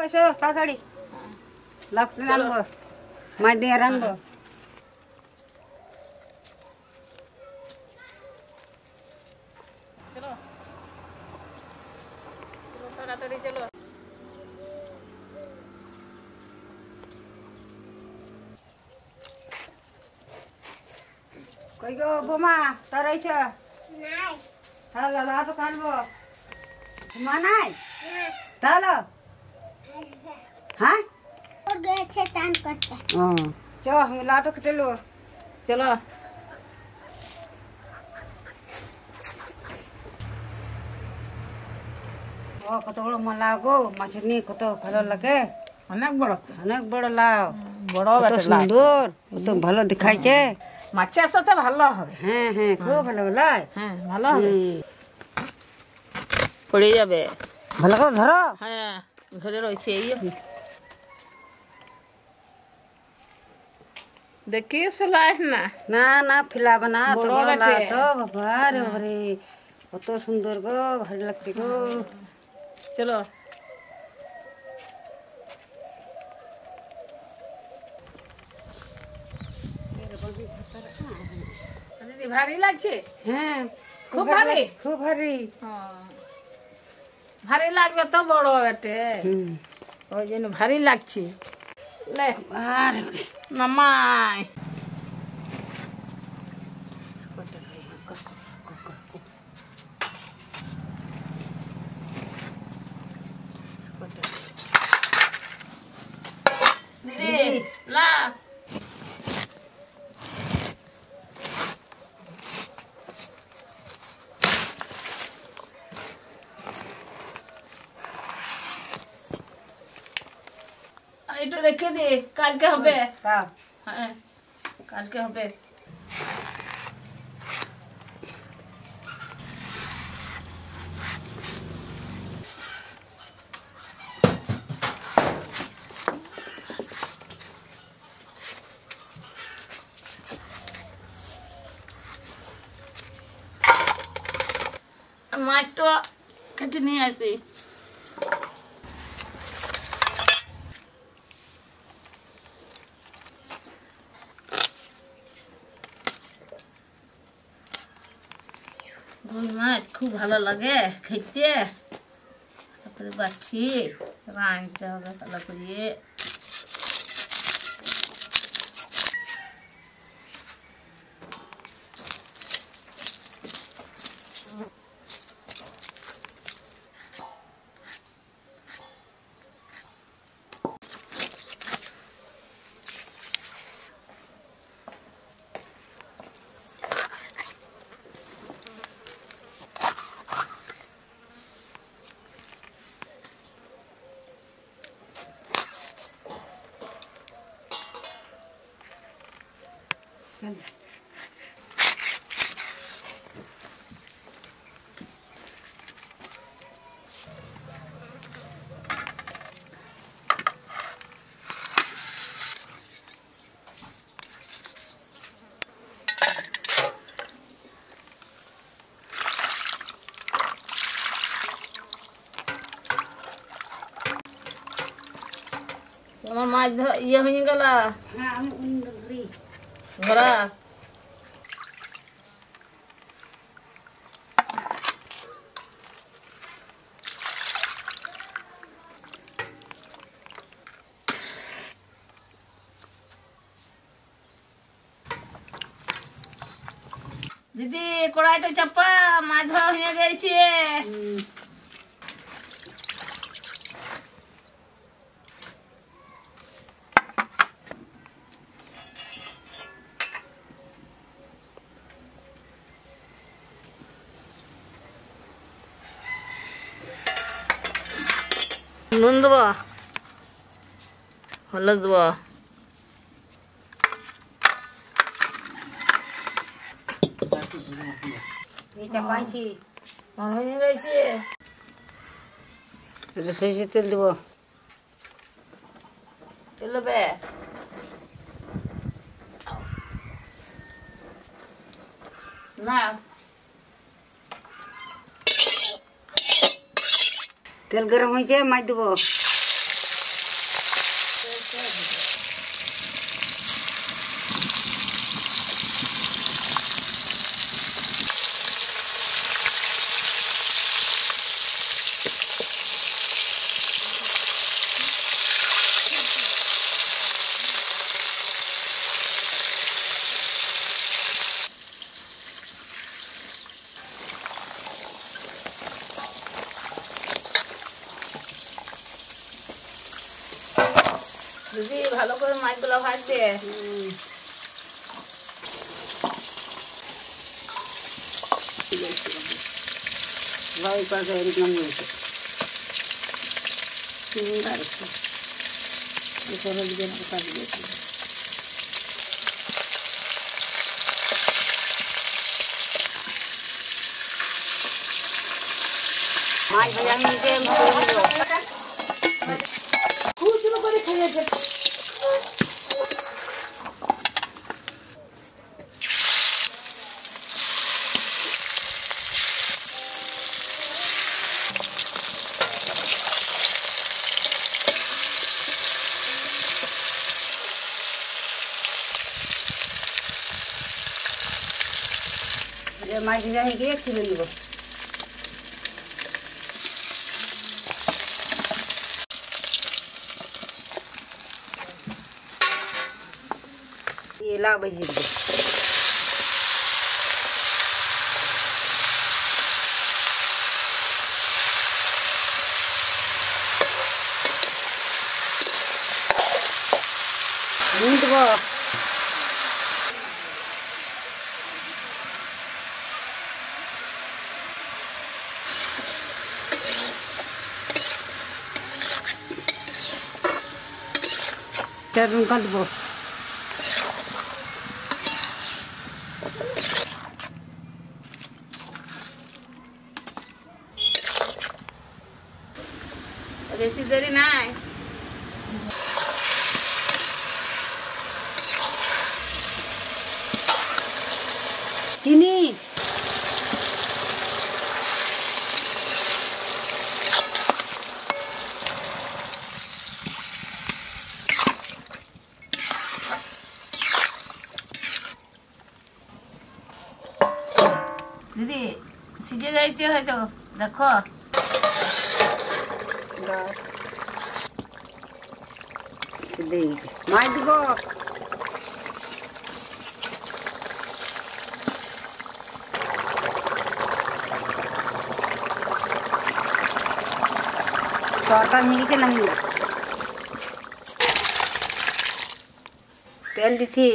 এসো তাড়াতাড়ি লাকড়ি আনবো মাছ দিয়ে রানবো চলো চলো তাড়াতাড়ি চলো কই গো বোমা তারাইছ নাই তাহলে লাটো কানবো বোমা নাই তাহলে হ্যাঁ ওর গেছে টান করতে চ আমি লাটো কেটে লো চলো ও কত বড় মালা গো মাছের নিয়ে কত ভালো লাগে অনেক বড় লাউ বড় কত সুন্দর কত ভালো দেখাইছে মাছের সাথে ভালো হবে হ্যাঁ হ্যাঁ খুব ভালো লাই হ্যাঁ ভালো হবে পড়ে যাবে ভালো করে ধরো হ্যাঁ ধরে রয়েছে এই দেখিস ফেলাইস না না না ফেলাবে না তো বড় বড় বেটে। লাউ বাবা রে বাবারে কত সুন্দর গো ভালো লাগছে গো চলো দিদি ভারী লাগছে হ্যাঁ খুব ভারী খুব ভারী ভারী লাগবে তো বড় বেটে হুম ওই জন্য ভারী লাগছে লে আর নামাই দিদি লা একটু রেখে দে কালকে হবে দাও হ্যাঁ কালকে হবে মাছটা কেটে নিয়ে আসি মাছ খুব ভালো লাগে খেতে তারপরে বাছি রাঁধতে হবে ভালো করে তোমার মাছ ইয়ে হয়ে গেল হ্যাঁ আমি ধরি ধরা দিদি কড়াইটা চাপা মাছ ধরা হয়ে গেছে নুন দেবো হলুদ দেবো এইটা পাইছি হয়ে গেছে এটা সরষের তেল দেবো তেল দেবে না তেল গরম হয়েছে মাছ দেবো দিদি ভালো করে মাছগুলো ভাজবে। ভাই পাশে এরকম হয়েছে সুন্দর উপরে দিকে কাজ দিয়েছি মাছ ভাজা নিয়ে খুচরো করে খেয়েছে মাছ ভাজা হয়ে গিয়ে তুলে নিব এলা বেজে দেবো দেবো লঙ্কা দেবো বেশি দেরি নাই। চিনি দিদি সিজে যাইছে হয়তো দেখো মাছ দিব তরকারি নিয়ে গেছে নামি তেল দিছি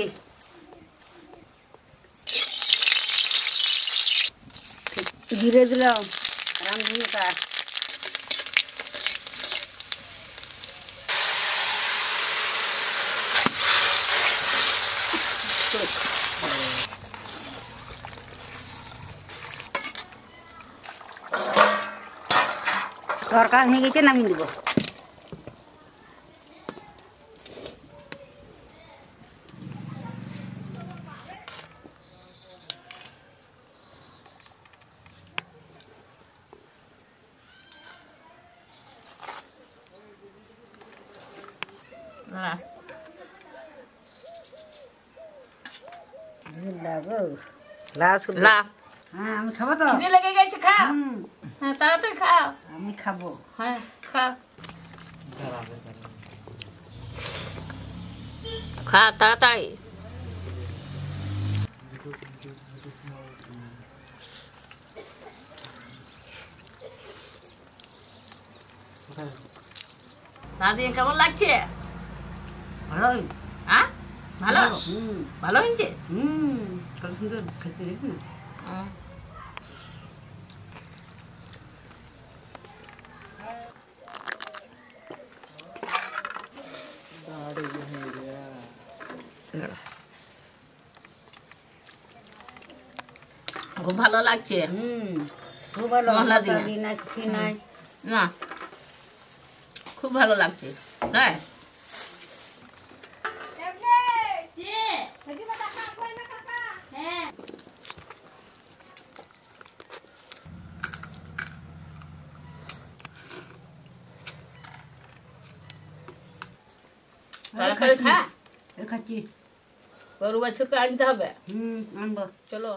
জিরে দিলাম রামধনিয়াটা তরকারি হয়ে গেছে নামিয়ে দেবো হ্যাঁ আমি খাবো তো লেগে গেছে খাও। হ্যাঁ তাড়াতাড়ি খাও। আমি খাবো হ্যাঁ খাও খা তাড়াতাড়ি। দাদি কেমন লাগছে? ভালোই হ্যাঁ ভালো ভালো হয়েছে। কত সুন্দর খেতে দেখি না খুব ভালো লাগছে। খুব ভালো মশলা দিয়ে নাই কিছু নাই না খুব ভালো লাগছে। হ্যাঁ তাড়াতাড়ি খা খাচ্ছি গরু বাছুরকে আনতে হবে আনবো চলো